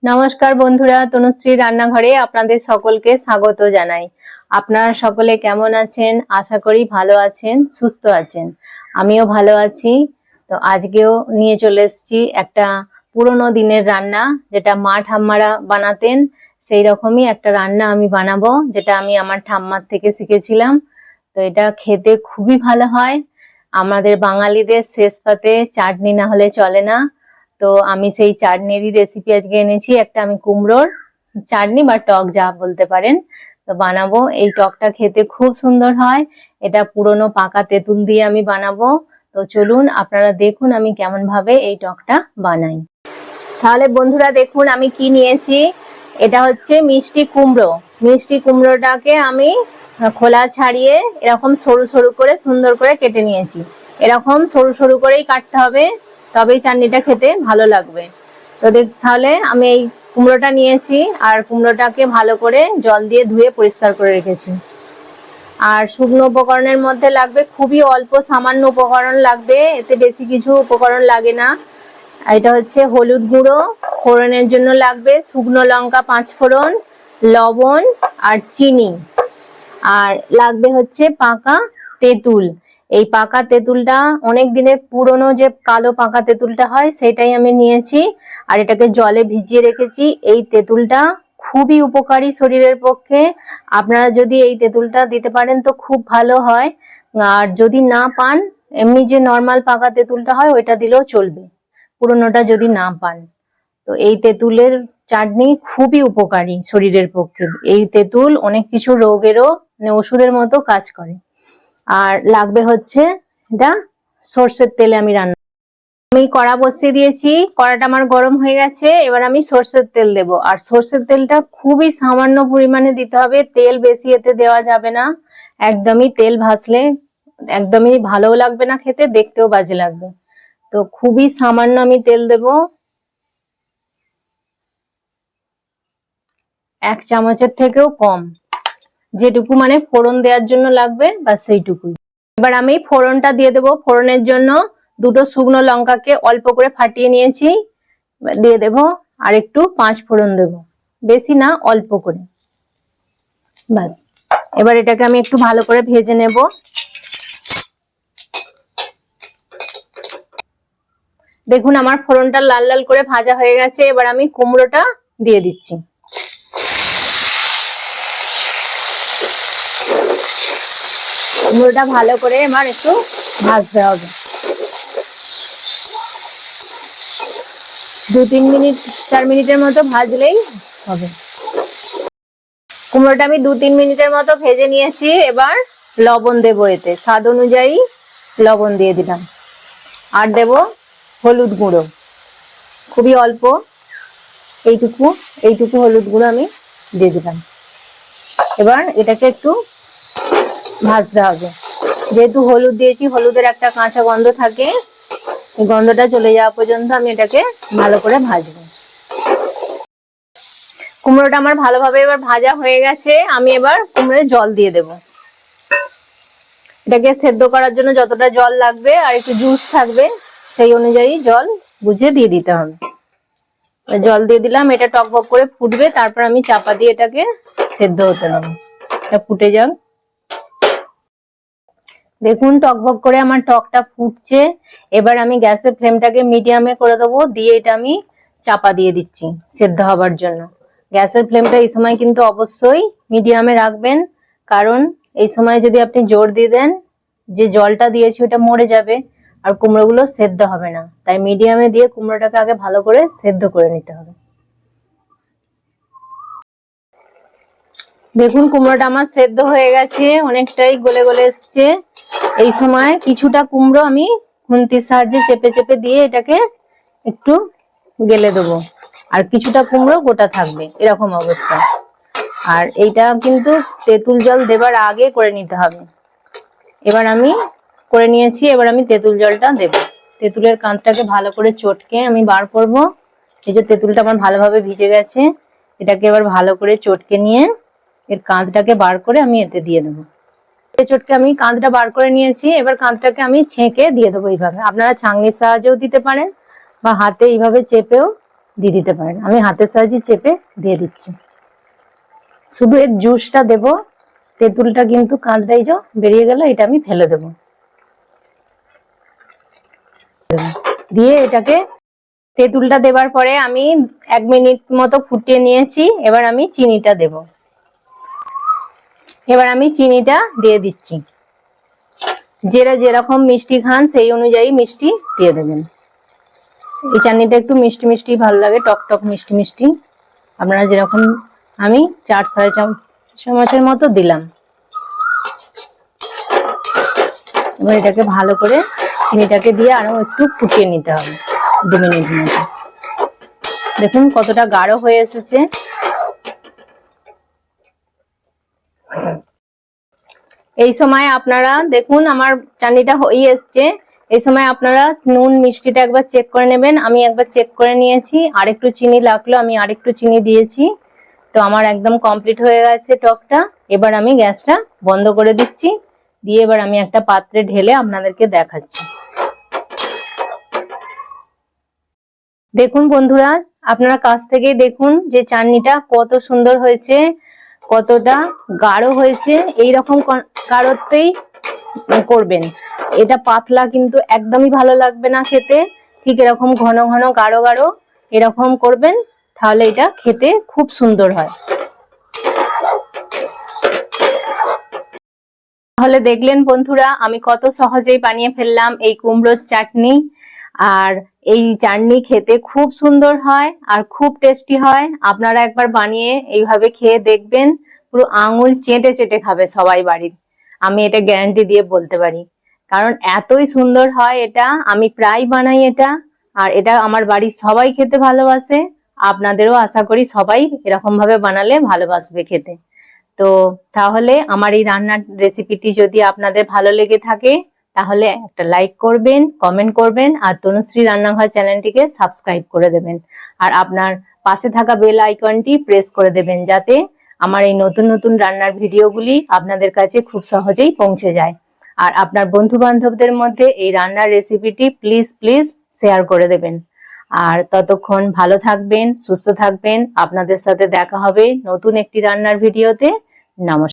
নমস্কার বন্ধুরা, তনুশ্রী রান্নাঘরে আপনাদের সকলকে স্বাগত জানাই। আপনারা সকলে কেমন আছেন? আশা করি ভালো আছেন, সুস্থ আছেন। আমিও ভালো আছি। তো আজকেও নিয়ে চলে এসেছি একটা পুরনো দিনের রান্না, যেটা মা ঠাম্মারা বানাতেন। সেই রকমই একটা রান্না আমি বানাবো, যেটা আমি আমার ঠাম্মার থেকে শিখেছিলাম। তো এটা খেতে খুবই ভালো হয়। আমাদের বাঙালিদের শেষ পাতে চাটনি না হলে চলে না। তো আমি সেই চাটনিরই রেসিপি আজকে এনেছি। একটা আমি কুমড়োর চাটনি বা টক যা বলতে পারেন, তো বানাবো। এই টকটা খেতে খুব সুন্দর হয়। এটা পুরনো পাকা তেঁতুল দিয়ে আমি বানাবো। তো চলুন আপনারা দেখুন আমি কেমন ভাবে এই টকটা বানাই। তাহলে বন্ধুরা দেখুন আমি কি নিয়েছি। এটা হচ্ছে মিষ্টি কুমড়ো। মিষ্টি কুমড়োটাকে আমি খোলা ছাড়িয়ে এরকম সরু সরু করে সুন্দর করে কেটে নিয়েছি। এরকম সরু সরু করেই কাটতে হবে, তবেই চাটনিটা খেতে ভালো লাগবে। তো তাহলে আমি এই কুমড়োটা নিয়েছি, আর কুমড়োটাকে ভালো করে জল দিয়ে ধুয়ে পরিষ্কার করে রেখেছি। আর শুকনো উপকরণের মধ্যে লাগবে খুবই অল্প সামান্য উপকরণ লাগবে, এতে বেশি কিছু উপকরণ লাগে না। এটা হচ্ছে হলুদ গুঁড়ো, ফোড়নের জন্য লাগবে শুকনো লঙ্কা 5 ফোড়ন, লবণ আর চিনি। আর লাগবে হচ্ছে পাকা তেঁতুল। এই পাকা তেঁতুলটা অনেক দিনের পুরনো, যে কালো পাকা তেঁতুলটা হয় সেটাই আমি নিয়েছি। আর এটাকে জলে ভিজিয়ে রেখেছি। এই তেঁতুলটা খুবই উপকারী শরীরের পক্ষে। আপনারা যদি এই তেঁতুলটা দিতে পারেন তো খুব ভালো হয়। আর যদি না পান, এমনি যে নর্মাল পাকা তেঁতুলটা হয় ওইটা দিলেও চলবে, পুরনোটা যদি না পান। তো এই তেঁতুলের চাটনি খুবই উপকারী শরীরের পক্ষে। এই তেঁতুল অনেক কিছু রোগেরও ওষুধের মতো কাজ করে। আর লাগবে হচ্ছে এটা সর্ষের তেলে আমি রান্না। আমি কড়া বসিয়ে দিয়েছি, কড়াটা আমার গরম হয়ে গেছে। এবার আমি সর্ষের তেল দেব। আর সর্ষের তেলটা খুবই সামান্য পরিমাণে দিতে হবে, তেল বেশি এতে দেওয়া যাবে না। একদমই তেল ভাসলে একদমই ভালোও লাগবে না খেতে, দেখতেও বাজে লাগবে। তো খুবই সামান্য আমি তেল দেব, 1 চামচের থেকেও কম, যেটুকু মানে ফোড়ন দেওয়ার জন্য লাগবে বা সেইটুকুই। এবার আমি ফোড়নটা দিয়ে দেবো। ফোড়নের জন্য 2টো শুকনো লঙ্কাকে অল্প করে ফাটিয়ে নিয়েছি, দিয়ে দেব। আর একটু 5 ফোড়ন দেব, বেশি না, অল্প করে, ব্যাস। এবার এটাকে আমি একটু ভালো করে ভেজে নেব। দেখুন আমার ফোড়নটা লাল লাল করে ভাজা হয়ে গেছে। এবার আমি কুমড়োটা দিয়ে দিচ্ছি। কুমড়োটা ভালো করে এবার একটু ভাজতে হবে। 2-3 মিনিট 4 মিনিটের মতো ভাজলেই হবে। কুমড়োটা আমি 2-3 মিনিটের মতো ভেজে নিয়েছি। এবার লবণ দেব, এতে স্বাদ অনুযায়ী লবণ দিয়ে দিলাম। আর দেব হলুদ গুঁড়ো, খুবই অল্প, এইটুকু হলুদ গুঁড়ো আমি দিয়ে দিলাম। এবার এটাকে একটু ভাজতে হবে। যেহেতু হলুদ দিয়েছি, হলুদের একটা কাঁচা গন্ধ থাকে, এই গন্ধটা চলে যাওয়া পর্যন্ত আমি এটাকে ভালো করে ভাজবো। কুমড়োটা আমার ভালোভাবে এবার ভাজা হয়ে গেছে। আমি এবার কুমড়োয় জল দিয়ে দেব। এটাকে সেদ্ধ করার জন্য যতটা জল লাগবে আর একটু জুস থাকবে, সেই অনুযায়ী জল বুঝে দিয়ে দিতে হবে। জল দিয়ে দিলাম, এটা টকবক করে ফুটবে, তারপর আমি চাপা দিয়ে এটাকে সেদ্ধ হতে দেবো। এটা ফুটে যাক। দেখুন টকবক করে আমার টকটা ফুটছে। এবার আমি গ্যাসের ফ্লেমটাকে মিডিয়ামে করে দেবো, দিয়ে এটা আমি চাপা দিয়ে দিচ্ছি সেদ্ধ হবার জন্য। গ্যাসের ফ্লেমটা এই সময় কিন্তু অবশ্যই মিডিয়ামে রাখবেন, কারণ এই সময় যদি আপনি জোর দিয়ে দেন, যে জলটা দিয়েছি ওটা মরে যাবে আর কুমড়োগুলো সেদ্ধ হবে না। তাই মিডিয়ামে দিয়ে কুমড়োটাকে আগে ভালো করে সেদ্ধ করে নিতে হবে। দেখুন কুমড়োটা আমার সেদ্ধ হয়ে গেছে, অনেকটাই গলে গলে এসছে। এই সময় কিছুটা কুমড়ো আমি খুন্তির সাহায্যে চেপে চেপে দিয়ে এটাকে একটু গেলে দেবো, আর কিছুটা কুমড়ো গোটা থাকবে, এরকম অবস্থা। আর এইটা কিন্তু তেঁতুল জল দেবার আগে করে নিতে হবে। এবার আমি করে নিয়েছি, এবার আমি তেঁতুল জলটা দেব। তেঁতুলের কাঁধটাকে ভালো করে চটকে আমি বার করব। এই যে তেঁতুলটা আমার ভালোভাবে ভিজে গেছে, এটাকে এবার ভালো করে চটকে নিয়ে এর কাঁধটাকে বার করে আমি এতে দিয়ে দেবো। চটকে আমি কাঁধটা বার করে নিয়েছি। এবার কাঁধটাকে আমি ছেঁকে দিয়ে দেবো এইভাবে। আপনারা ছাঁকনির সাহায্যেও দিতে পারেন বা হাতে এইভাবে চেপেও দিয়ে দিতে পারেন। আমি হাতের সাহায্যে চেপে দিয়ে দিচ্ছি। শুধু এর জুসটা দেব, তেঁতুলটা কিন্তু কাঁচটাই যে বেরিয়ে গেল, এটা আমি ফেলে দেব। দিয়ে এটাকে তেঁতুলটা দেবার পরে আমি 1 মিনিট মতো ফুটিয়ে নিয়েছি। এবার আমি চিনিটা দেব। এবার আমি চিনিটা দিয়ে দিচ্ছি। যেরকম মিষ্টি খান সেই অনুযায়ী মিষ্টি দিয়ে দেবেন। এই চাটনিটা একটু মিষ্টি মিষ্টি ভালো লাগে, টক টক মিষ্টি মিষ্টি। আপনারা যেরকম, আমি 4-4.5 চামচের মতো দিলাম। এবার এটাকে ভালো করে চিনিটাকে দিয়ে আরো একটু ফুটিয়ে নিতে হবে 2 মিনিট মতো। দেখুন কতটা গাঢ় হয়ে এসেছে। এই সময় আপনারা দেখুন আমার চাটনিটা হয়ে এসছে। এই সময় আপনারা নুন মিষ্টিটা একবার চেক করে নেবেন। আমি একবার চেক করে নিয়েছি, আরেকটু চিনি লাগলো, আমি আরেকটু চিনি দিয়েছি। তো আমার একদম কমপ্লিট হয়ে গেছে টকটা। এবার আমি গ্যাসটা বন্ধ করে দিচ্ছি, দিয়ে এবার আমি একটা পাত্রে ঢেলে আপনাদেরকে দেখাচ্ছি। দেখুন বন্ধুরা, আপনারা কাছ থেকেই দেখুন যে চাটনিটা কত সুন্দর হয়েছে, কতটা গাঢ় হয়েছে। এইরকম গাঢ়তেই করবেন। এটা পাতলা কিন্তু একদমই ভালো লাগবে না খেতে। ঠিক এরকম ঘন ঘন গাঢ় গাঢ় এরকম করবেন, তাহলে এটা খেতে খুব সুন্দর হয়। তাহলে দেখলেন বন্ধুরা, আমি কত সহজেই বানিয়ে ফেললাম এই কুমড়োর চাটনি। আর এই চাটনি খেতে খুব সুন্দর হয় আর খুব টেস্টি হয়। আপনারা একবার বানিয়ে এইভাবে খেয়ে দেখবেন, পুরো আঙুল চেটে চেটে খাবে সবাই বাড়ির। আমি এটা গ্যারান্টি দিয়ে বলতে পারি, কারণ এতই সুন্দর হয় এটা। আমি প্রায় বানাই এটা, আর এটা আমার বাড়ির সবাই খেতে ভালোবাসে। আপনাদেরও আশা করি সবাই এরকম ভাবে বানালে ভালোবাসবে খেতে। তো তাহলে আমার এই রান্নার রেসিপিটি যদি আপনাদের ভালো লেগে থাকে, তাহলে একটা লাইক করবেন, কমেন্ট করবেন, আর তনুশ্রী রান্নাঘর চ্যানেলটিকে সাবস্ক্রাইব করে দেবেন। আর আপনার পাশে থাকা বেল আইকনটি প্রেস করে দেবেন, যাতে আমার এই নতুন নতুন রান্নার ভিডিওগুলি আপনাদের কাছে খুব সহজেই পৌঁছে যায়। আর আপনার বন্ধু বান্ধবদের মধ্যে এই রান্নার রেসিপিটি প্লিজ প্লিজ শেয়ার করে দেবেন। আর ততক্ষণ ভালো থাকবেন, সুস্থ থাকবেন। আপনাদের সাথে দেখা হবে নতুন একটি রান্নার ভিডিওতে। নমস্কার।